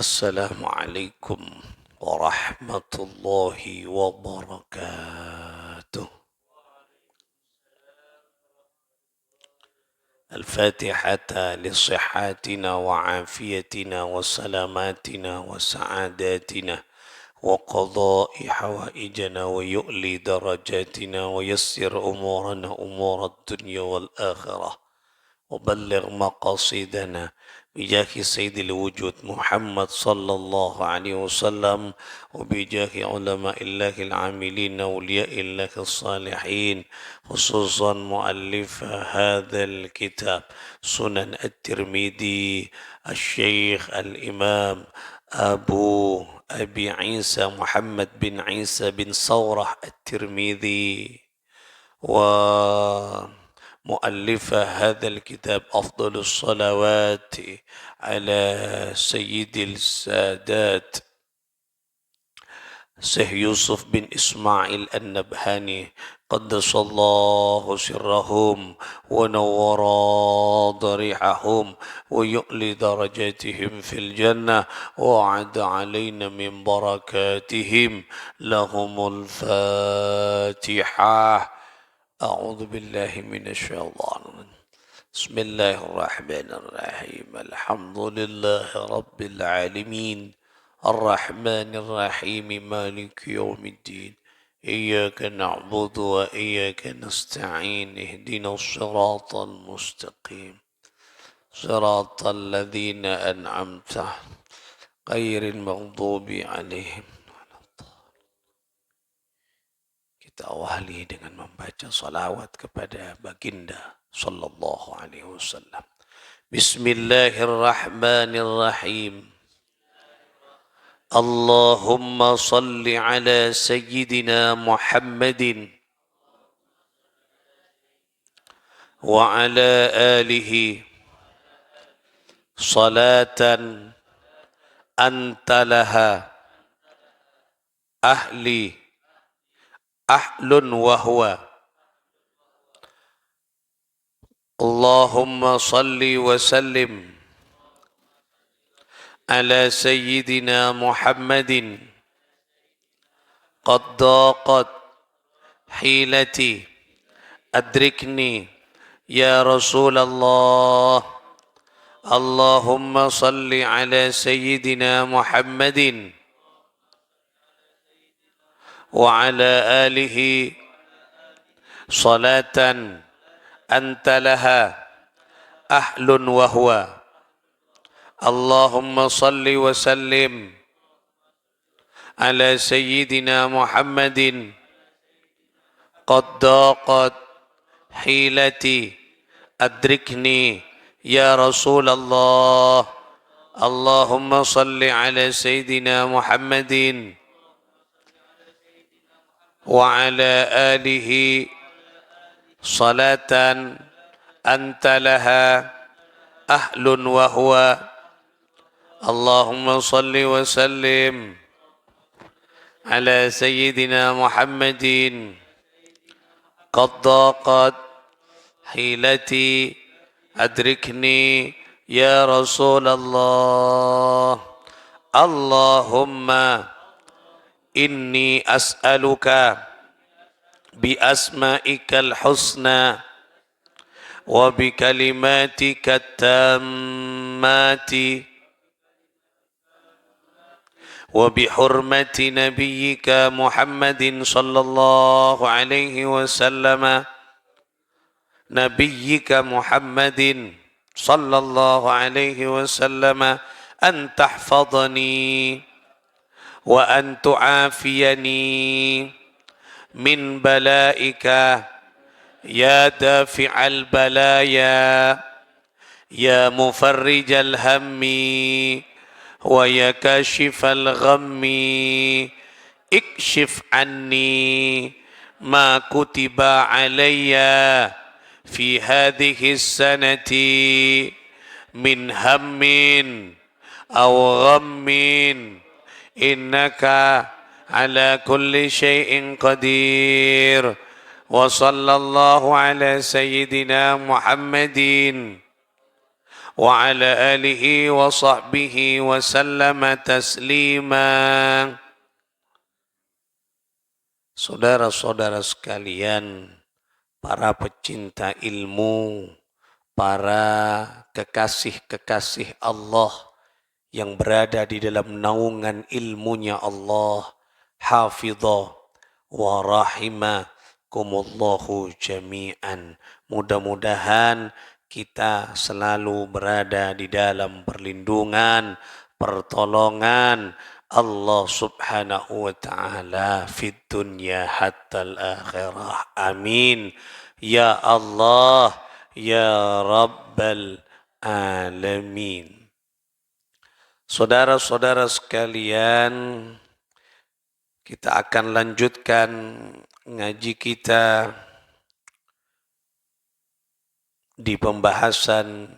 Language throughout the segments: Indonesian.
Assalamualaikum warahmatullahi wabarakatuh. الفاتحة لصحاتنا وعافيتنا وسلاماتنا وسعاداتنا وقضاء حوائجنا ويؤلي درجاتنا ويسر أمورنا أمور الدنيا والآخرة وبلغ مقاصدنا بجاه سيد الوجود محمد صلى الله عليه وسلم وبجاه علماء الله العاملين أولياء الله الصالحين خصوصا مؤلف هذا الكتاب سنن الترمذي الشيخ الإمام أبي عيسى محمد بن عيسى بن صورة الترمذي ومؤلف هذا الكتاب أفضل الصلوات على سيد السادات Syekh Yusuf bin Ismail An-Nabhani qaddasa Allahu sirrahum wa nawwara darihahum wa yu'li darajatihim fil jannah wa a'ada alaina min barakatihim lahumul fatihah. A'udzu billahi minasy syaithanir rajim. Bismillahirrahmanirrahim. Alhamdulillahi rabbil alamin. الرحمن الرحيم مالك يوم الدين إياك نعبد وإياك نستعين اهدنا الصراط المستقيم صراط الذين أنعمت غير المغضوب عليهم. Kita awali dengan membaca salawat kepada baginda sallallahu alaihi wasallam. Bismillahirrahmanirrahim. اللهم صل على سيدنا محمد وعلى آله صلاة أنت لها أهل وهو اللهم صل وسلم على سيدنا محمد قد ضاقت حيلتي أدركني يا رسول الله اللهم صل على سيدنا محمد وعلى آله صلاة أنت لها أهل وهو اللهم صل وسلم على سيدنا محمد قد ضاقت حيلتي أدركني يا رسول الله اللهم صل على سيدنا محمد وعلى آله صلاة أنت لها أهل وهو اللهم صل وسلم على سيدنا محمد قد ضاقت حيلتي أدركني يا رسول الله اللهم إني أسألك بأسمائك الحسنى وبكلماتك التامات وبحرمة نبيك محمد صلى الله عليه وسلم نبيك محمد صلى الله عليه وسلم أن تحفظني وأن تعافيني من بلائك يا دافع البلايا يا مفرج الهم ويا كاشف الغم اكشف عني ما كتب علي في هذه السنة من هم أو غم إنك على كل شيء قدير وصلى الله على سيدنا محمد وعلى آله وصحبه وسلم تسليما. Saudara-saudara sekalian, para pecinta ilmu, para kekasih-kekasih Allah yang berada di dalam naungan ilmunya Allah, hafidhah wa rahimakumullahu jami'an. Mudah-mudahan kita selalu berada di dalam perlindungan, pertolongan Allah subhanahu wa ta'ala fid dunya hatta al-akhirah. Amin. Ya Allah, ya Rabbal Alamin. Saudara-saudara sekalian, kita akan lanjutkan ngaji kita di pembahasan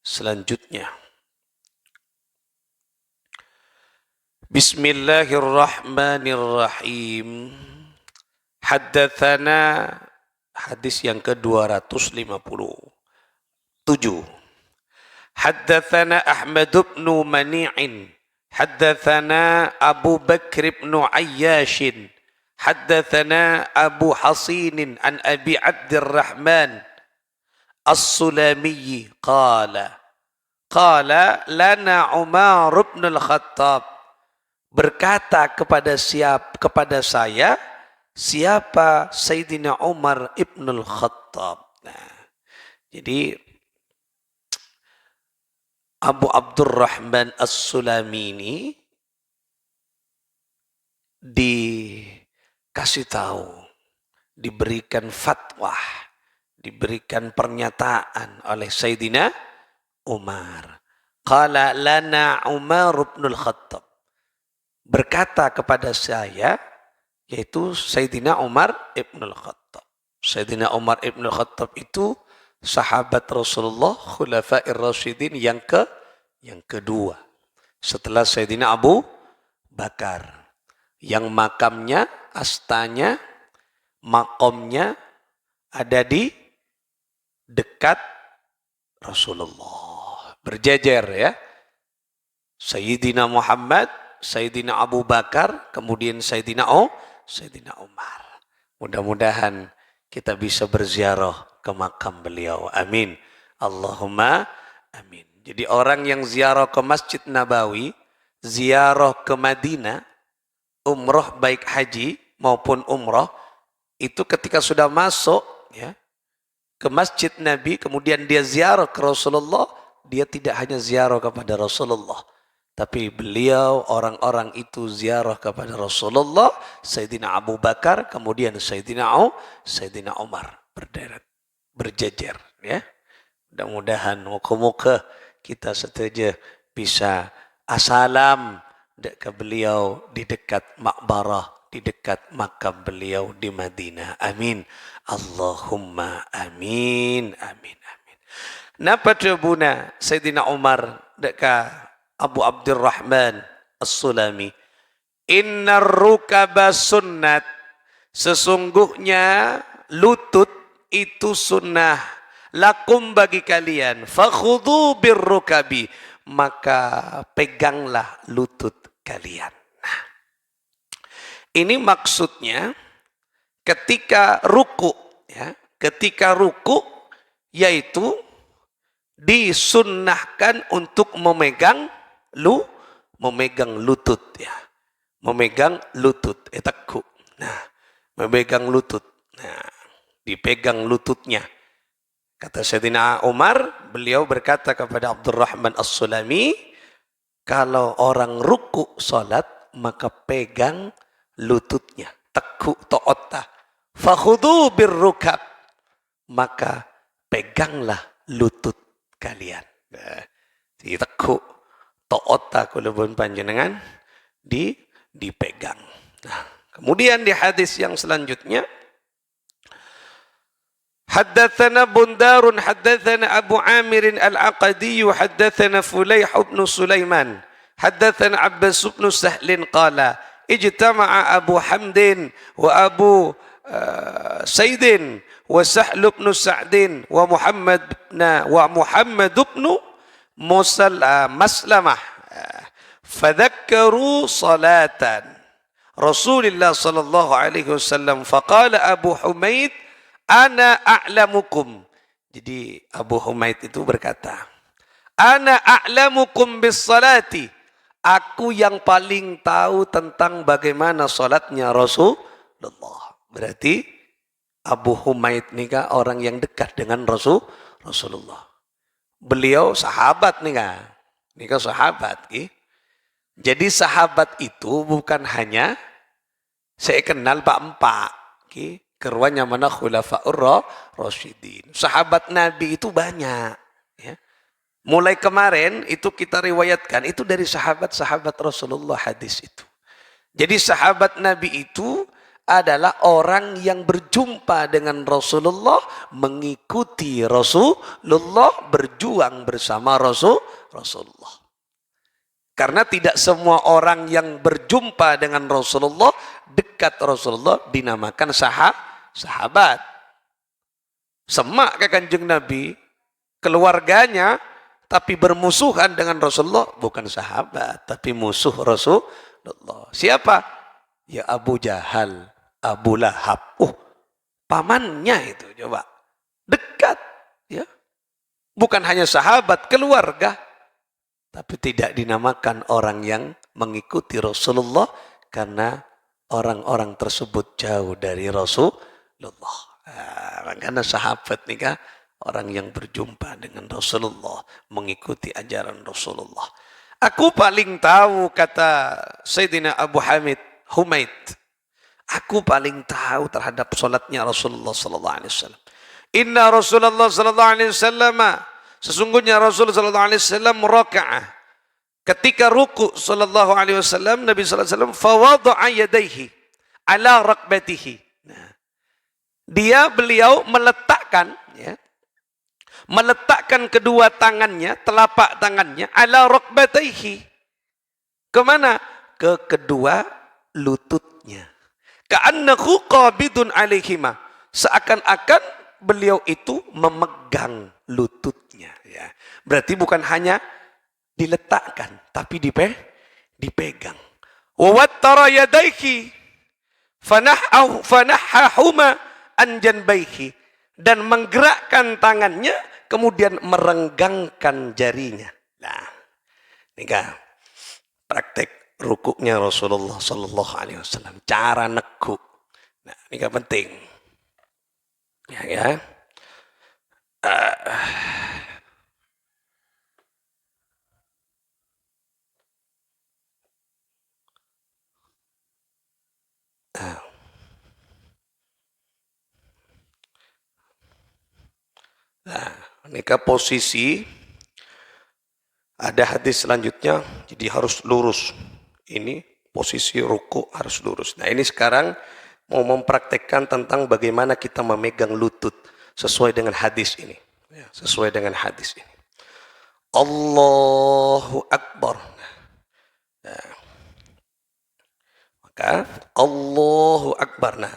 selanjutnya. Bismillahirrahmanirrahim. Haddatsana, hadis yang ke-257. Haddatsana Ahmad bin Mani'in, haddatsana Abu Bakr bin Ayyash, haddatsana Abu Hasin an Abi Abdurrahman As-Sulami qala lana Umar bin Al-Khattab, berkata kepada saya siapa Sayyidina Umar ibn Al-Khattab. Nah, jadi Abu Abdurrahman As-Sulami ini dikasih tahu, diberikan fatwa, diberikan pernyataan oleh Sayyidina Umar. Qala lana Umar ibn Al-Khattab, berkata kepada saya, yaitu Sayyidina Umar ibn Al-Khattab. Sayyidina Umar ibn Al-Khattab itu sahabat Rasulullah Khulafair Rasyidin yang kedua setelah Sayyidina Abu Bakar, yang makamnya, astanya, makomnya ada di dekat Rasulullah, berjejer ya. Sayyidina Muhammad, Sayyidina Abu Bakar, kemudian Sayyidina Umar. Mudah-mudahan kita bisa berziarah ke makam beliau. Amin. Allahumma amin. Jadi orang yang ziarah ke Masjid Nabawi, ziarah ke Madinah, umroh baik haji maupun umroh, itu ketika sudah masuk ya ke Masjid Nabi, kemudian dia ziarah ke Rasulullah, dia tidak hanya ziarah kepada Rasulullah, tapi beliau, orang-orang itu ziarah kepada Rasulullah, Sayyidina Abu Bakar, kemudian Sayyidina Umar, berderet, berjejer ya. Mudah-mudahan muka-muka kita setuju bisa asalam ke beliau di dekat makbarah, di dekat makam beliau di Madinah. Amin. Allahumma amin. Amin. Amin. Napa tebuna Sayyidina Umar dekat Abu Abdurrahman As-Sulami, innar rukaba sunnat, sesungguhnya lutut itu sunnah, lakum bagi kalian, fakhudhu birrukabi, maka peganglah lutut kalian. Nah, ini maksudnya ketika ruku ya, ketika ruku yaitu disunnahkan untuk memegang lutut ya, memegang lutut etakku. Nah, memegang lutut. Nah, dipegang lututnya. Kata Sayyidina Umar, beliau berkata kepada Abdurrahman As-Sulami, kalau orang ruku salat maka pegang lututnya, teku ta'otta, fakhudhu birrukab, maka peganglah lutut kalian. Nah, teku ta'otta kulubun panjenengan dipegang. Nah, kemudian di hadis yang selanjutnya, haddatsana Bundarun haddatsana Abu Amir al-Aqadi haddatsana Fulayh bin Sulaiman haddatsana Abbas bin Sahl qala ijtama'a Abu Hamdin wa Abu Saidin wa Sahl bin Sa'din wa Muhammad bin Maslamah. Fadhakkaru salatan Rasulullah sallallahu alaihi wasallam. Faqala Abu Humaid, ana a'lamukum. Jadi Abu Humaid itu berkata, ana a'lamukum bis salati. Aku yang paling tahu tentang bagaimana salatnya Rasulullah. Berarti Abu Humaid ini kan orang yang dekat dengan Rasulullah. Beliau sahabat nih kan. Ini kan sahabat. Jadi sahabat itu bukan hanya saya kenal Pak Empak. Keruannya mana khulafa'ur rasyidin. Sahabat Nabi itu banyak. Ya. Mulai kemarin itu kita riwayatkan. Itu dari sahabat-sahabat Rasulullah hadis itu. Jadi sahabat Nabi itu adalah orang yang berjumpa dengan Rasulullah, mengikuti Rasulullah, berjuang bersama Rasulullah. Karena tidak semua orang yang berjumpa dengan Rasulullah, dekat Rasulullah, dinamakan sahabat. Semak ke Kanjeng Nabi, keluarganya, tapi bermusuhan dengan Rasulullah, bukan sahabat, tapi musuh Rasulullah. Siapa? Ya Abu Jahal, Abu Lahab. Pamannya itu, coba. Dekat. Ya. Bukan hanya sahabat, keluarga. Tapi tidak dinamakan orang yang mengikuti Rasulullah karena orang-orang tersebut jauh dari Rasulullah. Karena sahabat nih kan orang yang berjumpa dengan Rasulullah, mengikuti ajaran Rasulullah. Aku paling tahu, kata Sayyidina Abu Humaid. Aku paling tahu terhadap salatnya Rasulullah sallallahu alaihi wasallam. Inna Rasulullah sallallahu alaihi wasallam, sesungguhnya Rasul sallallahu alaihi wasallam raka'ah. Ketika ruku sallallahu alaihi wasallam, Nabi sallallahu alaihi wasallam fawada'a yadayhi ala rakbatihi. Nah, beliau meletakkan meletakkan kedua tangannya, telapak tangannya ala rakbatihi. Kemana? Ke kedua lututnya. Ka'annahu qabidun alaihima. Seakan-akan beliau itu memegang lututnya. Ya. Berarti bukan hanya diletakkan, tapi dipegang. Wa wattara yadayhi fanahahuma an janbayhi. Dan menggerakkan tangannya, kemudian merenggangkan jarinya. Nah, ini kan praktek rukuknya Rasulullah sallallahu alaihi wasallam, cara nekuk. Nah, ini kan penting. Ya. Nah, ini kan posisi, ada hadis selanjutnya, jadi harus lurus. Ini posisi ruku harus lurus. Nah, ini sekarang mau mempraktekkan tentang bagaimana kita memegang lutut sesuai dengan hadis ini. Ya, sesuai dengan hadis ini. Allahu Akbar. Nah, maka Allahu Akbar. Nah,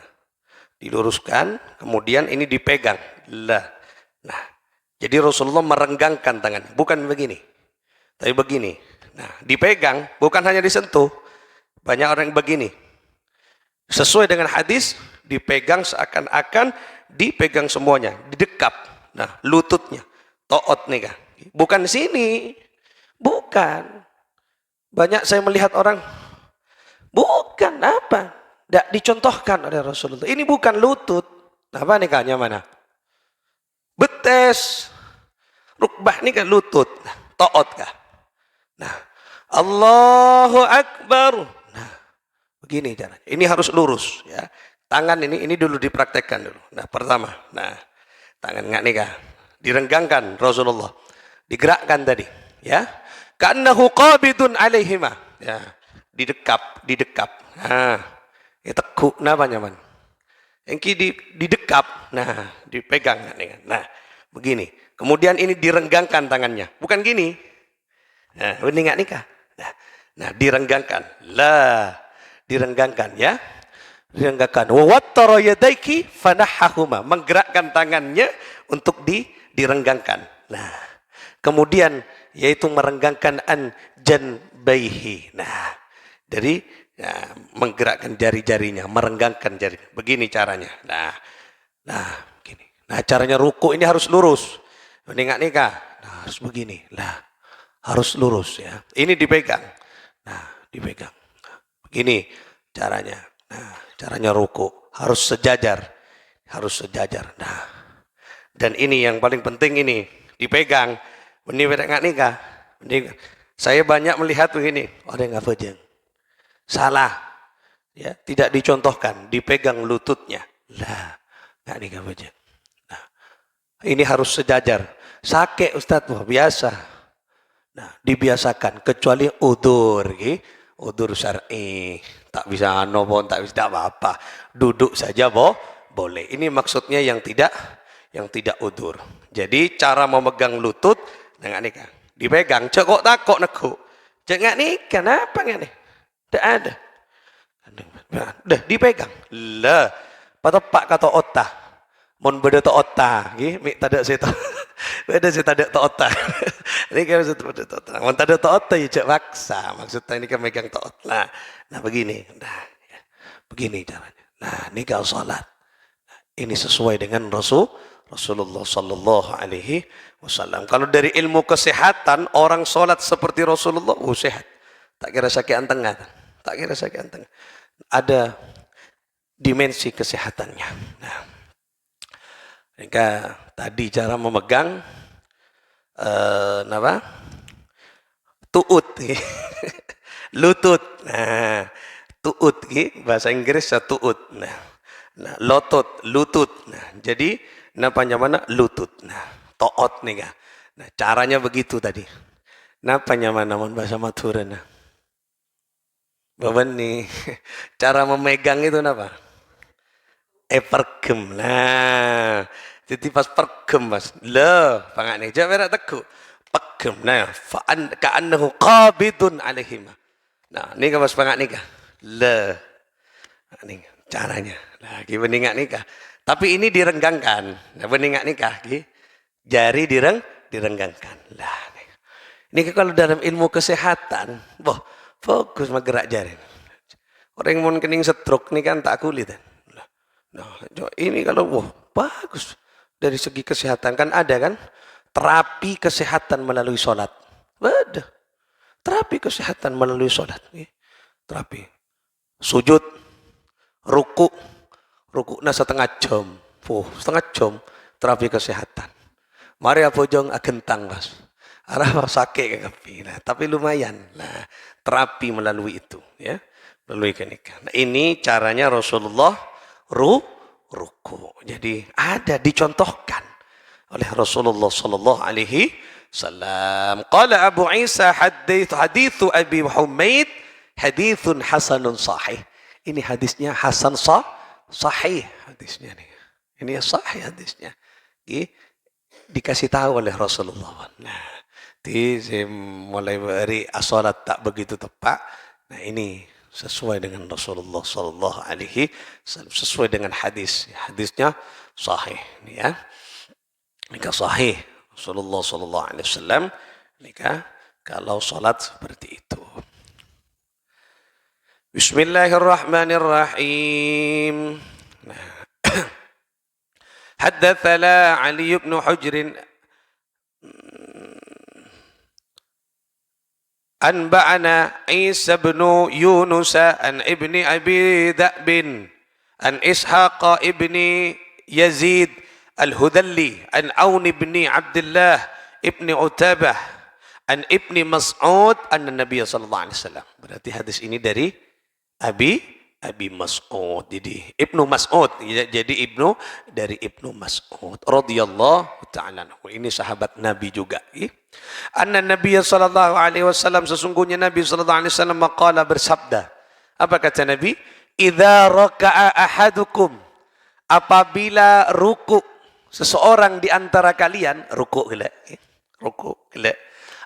diluruskan, kemudian ini dipegang. Nah, jadi Rasulullah merenggangkan tangan, bukan begini, tapi begini. Nah, dipegang, bukan hanya disentuh. Banyak orang yang begini. Sesuai dengan hadis, dipegang seakan-akan dipegang semuanya, didekap. Nah, lututnya, toot nih kan. Bukan sini, bukan. Banyak saya melihat orang, bukan apa? Tidak dicontohkan oleh Rasulullah. Ini bukan lutut. Apa nih kayaknya mana? Betes, rukbah ini kan lutut, toot kah? Nah, Allahu Akbar. Nah, begini caranya. Ini harus lurus, ya. Tangan ini dulu dipraktekkan dulu. Nah, pertama, nah, tangan nggak nih kah? Direnggangkan Rasulullah, digerakkan tadi, ya. Ka'annahu qabidun alaihima, ya. Didekap. Nah, ini tekuk namanya man. Yang didekap, nah dipegang. Nah begini. Kemudian ini direnggangkan tangannya. Bukan gini. Nah ini nggak nikah. Nah direnggangkan. Direnggangkan ya. Direnggangkan. Wa wattara yadayki fanahahuma. Menggerakkan tangannya untuk direnggangkan. Nah kemudian yaitu merenggangkan an janbaihi. Nah, dari menggerakkan jari-jarinya, merenggangkan jari. Begini caranya. Nah, begini. Nah, caranya ruku ini harus lurus. Meningkat-nikah. Nah, harus begini. Nah, harus lurus ya. Ini dipegang. Nah, dipegang. Nah, begini caranya. Nah, caranya ruku harus sejajar. Harus sejajar. Nah, dan ini yang paling penting ini dipegang. Meningkat-nikah. Saya banyak melihat begini. Ada yang ngafajeng. Salah. Ya, tidak dicontohkan, dipegang lututnya. Lah, nggak nikah. Nah, ini harus sejajar. Sakit Ustadz, wah biasa. Nah, dibiasakan kecuali udur, udur syar'i, tak bisa nobon, tak bisa apa-apa. Duduk saja boleh. Ini maksudnya yang tidak udur. Jadi cara memegang lutut nggak nikah. Dipegang, cekok takok nekuk. Jangan nih, kenapa nggak nih? Tidak ada. Dah dipegang. Lah, patepak kata otah. Mon beda to otah, nggih, mik tadak saya to. Beda saya tadak to otah. Ini kan maksud beda to otah. Mon tadak to otah ya cek paksa. Maksudnya ini kan megang to otah. Nah, begini. Nah, ya. Begini caranya. Nah, ini kalau salat. Ini sesuai dengan Rasulullah sallallahu alaihi wasallam. Kalau dari ilmu kesehatan, orang salat seperti Rasulullah, sehat. Tak kira sakit tengah. Tak kira sakit tengah. Ada dimensi kesehatannya. Nah, mereka tadi cara memegang tuut, lutut. Nah, tuut, bahasa Inggris tuut. Nah, lotot, lutut. Nah, jadi napanya mana? Lutut. Nah, toot nih kan. Nah, caranya begitu tadi. Napanya mana bahasa Madura? Nah, Bapak nih, cara memegang itu apa? Pergem. Nah, jadi pas pergem mas, loh, pangan nih, jawab enak teguh. Pergem. Nah, ka'annahu qabidun alaihima. Nah, ini kan mas pangan nikah. Loh, ini caranya. Nah, gimana nikah? Tapi ini direnggangkan. Nah, beningak nikah, jari direnggangkan. Lah, ini kalau dalam ilmu kesehatan, fokus gerak jari. Orang yang mau kening stroke ini kan tak kulit. Nah, ini kalau bagus dari segi kesehatan kan ada kan terapi kesehatan melalui sholat. Ada terapi kesehatan melalui sholat. Terapi sujud, ruku setengah jam. Setengah jam terapi kesehatan. Mari apa jong agentang mas. Arah sakit nah, tapi lumayan. Nah, terapi melalui itu ya. Melalui kenikah. Nah, ini caranya Rasulullah ruku. Jadi ada dicontohkan oleh Rasulullah sallallahu alaihi wasallam. Qala Abu Isa hadithu Abi Humaid hadithun hasanun sahih. Ini hadisnya hasan sahih hadisnya nih. Ini sahih hadisnya. Dikasih tahu oleh Rasulullah. Nah, saya mulai dari as-salat tak begitu tepat. Nah, ini sesuai dengan Rasulullah sallallahu alaihi wasallam, sesuai dengan hadis. Hadisnya sahih ya. Nikah sahih Rasulullah sallallahu alaihi wasallam nikah kalau salat seperti itu. Bismillahirrahmanirrahim. Haddatsana Ali bin Hujr Anba'ana Isa bin Yunus an ibni Abi Dha'bin an Ishaq ibni Yazid al-Hudalli an Aun ibni Abdullah ibni Utabah an ibni Mas'ud anna Nabi sallallahu alaihi wasallam. Berarti hadis ini dari Abi Mas'ud. Jadi Ibnu Mas'ud, jadi Ibnu dari Ibnu Mas'ud radhiyallahu taala anhu. Ini sahabat Nabi juga. Anna Nabi sallallahu alaihi wasallam, sesungguhnya Nabi sallallahu alaihi wasallam maqala, bersabda. Apa kata Nabi? Idza raka'a ahadukum, apabila ruku seseorang di antara kalian, ruku gila.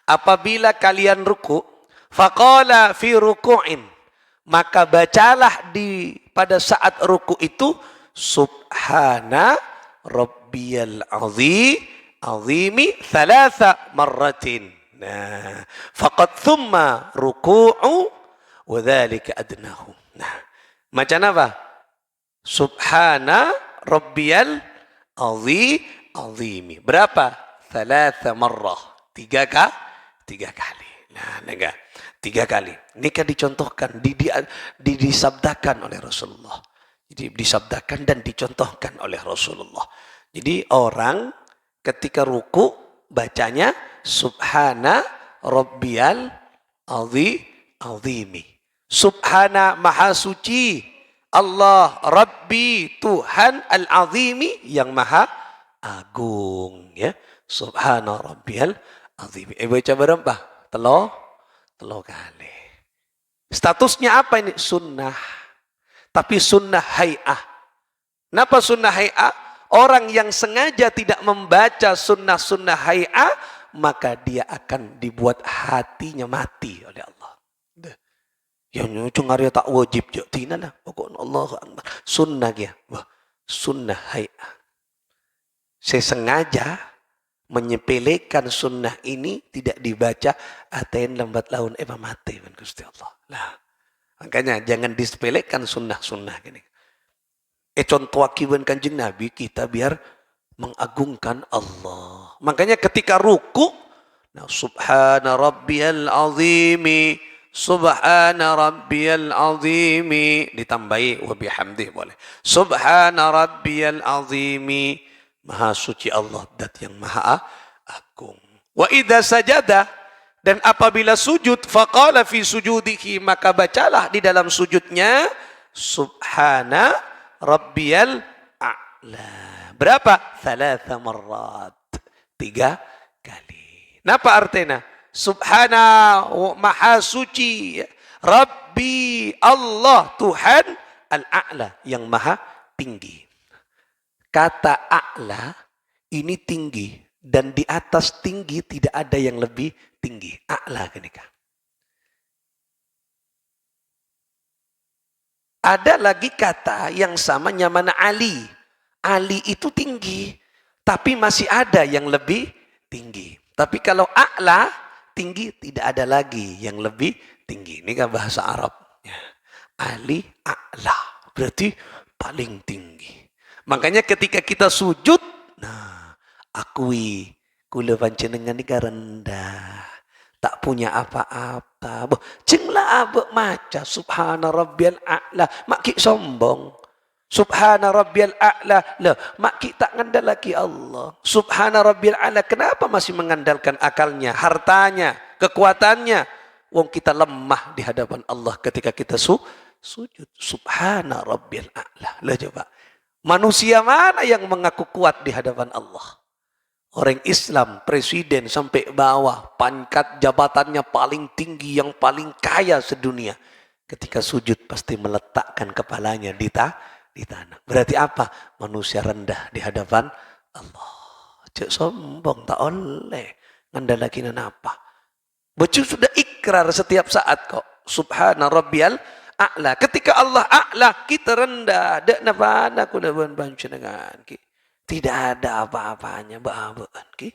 Apabila kalian ruku, faqala fi ruku'in, maka bacalah pada saat ruku itu subhana rabbiyal azimi thalatha marratin. Nah, faqad thumma ruku'u wa dzalika adnahu. Nah, macam apa? Subhana rabbiyal azimi. Berapa? Thalatha marrah. Tiga kali. Nah, nega. Tiga kali. Ini kan dicontohkan, disabdakan oleh Rasulullah. Jadi disabdakan dan dicontohkan oleh Rasulullah. Jadi orang ketika ruku bacanya Subhana rabbiyal azimi. Subhana maha suci Allah Rabbi Tuhan al-azimi yang maha agung, ya. Subhana rabbiyal azimi. Baca berapa? Telo kali. Statusnya apa ini? Sunnah. Tapi sunnah hay'ah. Kenapa sunnah hay'ah? Orang yang sengaja tidak membaca sunnah-sunnah hay'ah, maka dia akan dibuat hatinya mati oleh Allah. Yang nyucung Arya tak wajib je. Tina lah. Pokoknya Allah Akbar. Sunnah dia. Wah, sunnah hay'ah. Saya sengaja menyepelekan sunnah ini tidak dibaca aten lambat laun mati kan Gusti Allah. Lah. Makanya jangan disepelekan sunnah-sunnah gini. Contoh akibat Kanjeng Nabi kita biar mengagungkan Allah. Makanya ketika ruku, nah, subhana rabbiyal azimi, subhana rabbiyal azimi, ditambahi wa bihamdih boleh. Subhana rabbiyal azimi, maha suci Allah dat yang maha agung. Wa idza sajada, dan apabila sujud, faqala fi sujudihi, maka bacalah di dalam sujudnya subhana rabbiyal a'la. Berapa? Thalatha marrat. 3 kali. Napa artinya? Subhana maha suci Rabbi Allah Tuhan al-a'la yang maha tinggi. Kata a'la ini tinggi dan di atas tinggi tidak ada yang lebih tinggi. A'la kenika. Ada lagi kata yang sama namanya Ali. Ali itu tinggi, tapi masih ada yang lebih tinggi. Tapi kalau a'la, tinggi, tidak ada lagi yang lebih tinggi. Ini kan bahasa Arab. Ali, a'la. Berarti paling tinggi. Makanya ketika kita sujud, nah, akui, kula panjenengan ini rendah. Tak punya apa-apa. Cenglah abek maca subhana rabbiyal a'la. Mak sombong. Subhana rabbiyal a'la. Lah, mak tak ngandalaki Allah. Subhana rabbiyal a'la. Kenapa masih mengandalkan akalnya, hartanya, kekuatannya? Wong kita lemah di hadapan Allah ketika kita sujud. Subhana rabbiyal a'la. Lah coba. Manusia mana yang mengaku kuat di hadapan Allah? Orang Islam, presiden sampai bawah, pangkat jabatannya paling tinggi, yang paling kaya sedunia. Ketika sujud pasti meletakkan kepalanya di tanah. Berarti apa? Manusia rendah di hadapan Allah. Cek sombong, tak oleh. Ngandalakinan apa? Baju sudah ikrar setiap saat kok. Subhana rabbiyal a'la. Ketika Allah a'la, kita rendah. Dak nafana ku daban panjenengan ki. Tidak ada apa-apanya ba'abaan ki.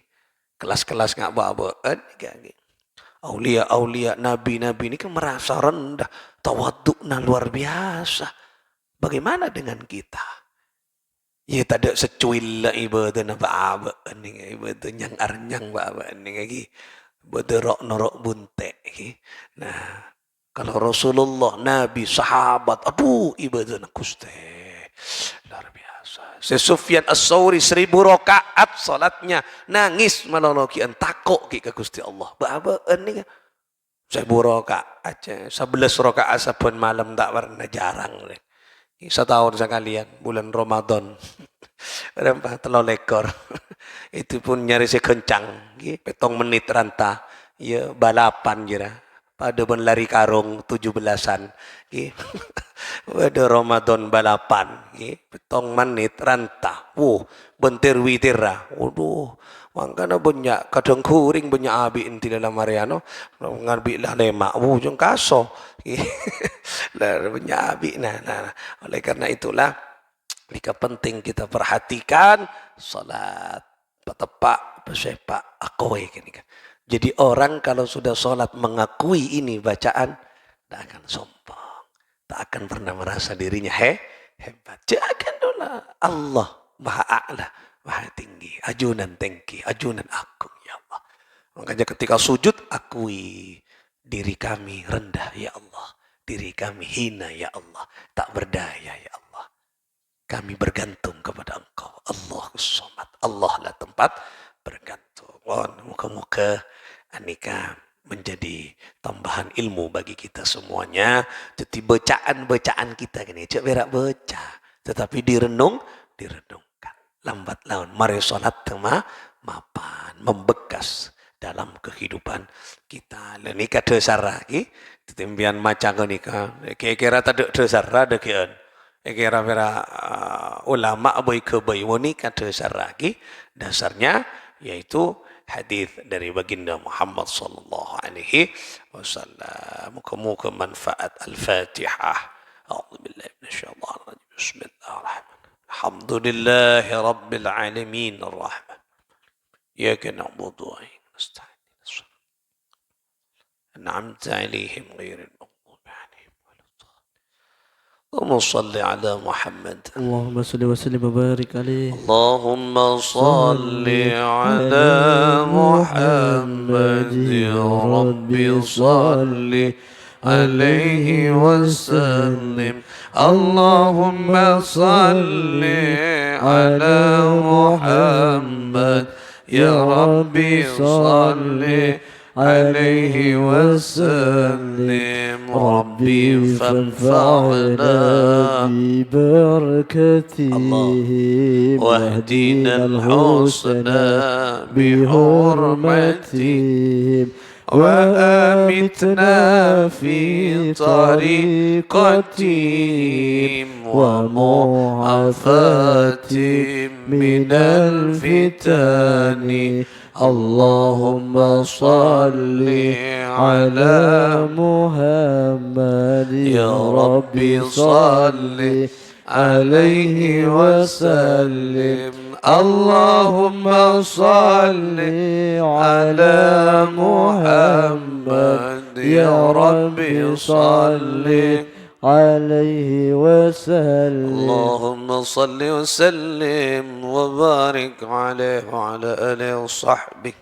Kelas-kelas ngak ba'abaan ki. Aulia-aulia, nabi-nabi ini kan merasa rendah. Tawadukna luar biasa. Bagaimana dengan kita? Ya tak ada secuil lah ibadah na ba'abaan ni. Ibadah nyang-arnyang ba'abaan ni lagi. Ibadah rok-norok buntek ki. Nah, kalau Rasulullah, Nabi, sahabat, aduh ibadah na kuste. Luar biasa. Sufyan As-Sawri 1000 rakaat salatnya nangis malolokian takok ki ka Gusti Allah. Ba'abaan ni ka. 1000 rakaat aja. 11 rakaat saben malam tak pernah jarang. Setahun sekalian bulan Ramadan. Rempah 3 lekor. Itu pun nyaris kencang. 7 menit ranta. Ya balapan jira. Pada ben lari karung 17-an. Pada Ramadan balapan. 7 menit ranta. Bentir witira. Waduh. Mangkana banyak. Kadang kuring banyak abiin di dalam Mariano. Ngarbi lah lemak. Jeng kaso. Banyak abi. Nah. Oleh karena itulah. Jika penting kita perhatikan. Salat. Patepak. Pesepak. Akoy. Jadi orang kalau sudah sholat mengakui ini bacaan, tak akan sombong. Tak akan pernah merasa dirinya hebat. Jangan dulu. Allah Maha A'la, Maha Tinggi. Ajunan tinggi, ajunan agung ya Allah. Makanya ketika sujud, akui diri kami rendah ya Allah. Diri kami hina ya Allah. Tak berdaya ya Allah. Kami bergantung kepada Engkau. Allahus Samad. Allah lah tempat bergantung. Muka-muka aneka menjadi tambahan ilmu bagi kita semuanya. Jadi bacaan-bacaan kita gini, cak berak baca, tetapi direnungkan. Lambat laun, mari salat tema mapan, membekas dalam kehidupan kita. Ini kata sarah ki, tetembian macam ni ka, kira-kira tak ada sarah ada kian. Kira-kira ulama boy ke boy ni kata sarah ki, dasarnya yaitu hadis dari baginda Muhammad sallallahu alaihi wasallam. Muka-muka manfaat Al-Fatihah. A'udzu billahi minasyaitonir rajim. Bismillahirrahmanirrahim. Alhamdulillahi rabbil alamin arrahman. Iyyaka na'budu wa iyyaka nasta'in. An'amta 'alaihim ghairil maghdubi 'alaihim waladdallin. اللهم صل على محمد. اللهم صل وسلم وبارك عليه. اللهم صل على محمد يا رب صل عليه وسلم. اللهم صل على محمد يا رب صل عليه وسلم. ربي فانفعنا ببركته واهدنا الحسنى بحرمتهم وآمتنا في طريقتهم ومعافاتهم من الفتن. اللهم صل على محمد يا رب صل عليه وسلم. اللهم صل على محمد يا رب صل عليه وسلم. اللهم صل وسلم وبارك عليه وعلى آله وصحبه